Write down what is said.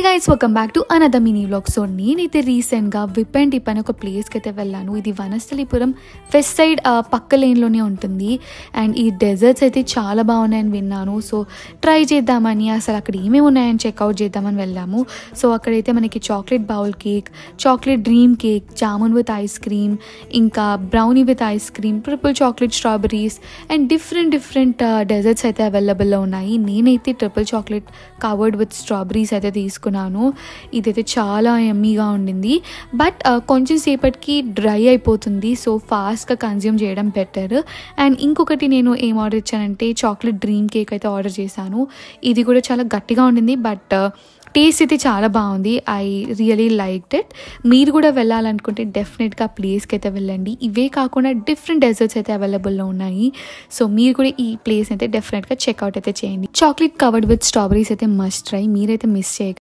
Guys welcome back to another mini vlog. So నేనైతే రీసెంట్గా whip and dip అనే ఒక ప్లేస్కి అయితే వెళ్ళాను. ఇది వనస్థలిపురం వెస్ట్ సైడ్ పక్క లేన్లోనే ఉంటుంది. అండ్ ఈ డెజర్ట్స్ అయితే చాలా బాగున్నాయని విన్నాను. సో ట్రై చేద్దామని, అసలు అక్కడ ఏమేమి ఉన్నాయని చెక్అవుట్ చేద్దామని వెళ్ళాము. సో అక్కడైతే మనకి chocolate bowl cake, chocolate dream cake, jamun with ice cream, ఇంకా brownie with ice cream, triple chocolate strawberries and different desserts అయితే అవైలబుల్లో ఉన్నాయి. నేనైతే triple chocolate covered with strawberries అయితే తీసుకున్నాను. ఇదైతే చాలా యమ్మీగా ఉండింది. బట్ కొంచెం సేపటికి డ్రై అయిపోతుంది. సో ఫాస్ట్గా కన్జ్యూమ్ చేయడం బెటర్. అండ్ ఇంకొకటి నేను ఏం ఆర్డర్ ఇచ్చానంటే చాక్లెట్ డ్రీమ్ కేక్ అయితే ఆర్డర్ చేశాను. ఇది కూడా చాలా గట్టిగా ఉండింది, బట్ టేస్ట్ అయితే చాలా బాగుంది. I really liked it. మీరు కూడా వెళ్ళాలనుకుంటే డెఫినెట్గా ప్లేస్కి అయితే వెళ్ళండి. ఇవే కాకుండా డిఫరెంట్ డెజర్ట్స్ అయితే అవైలబుల్లో ఉన్నాయి. సో మీరు కూడా ఈ ప్లేస్ అయితే డెఫినెట్గా చెక్అవుట్ అయితే చేయండి. చాక్లెట్ కవర్డ్ విత్ స్ట్రాబెరీస్ అయితే మస్ట్ ట్రై. మీరైతే మిస్ చేయకండి.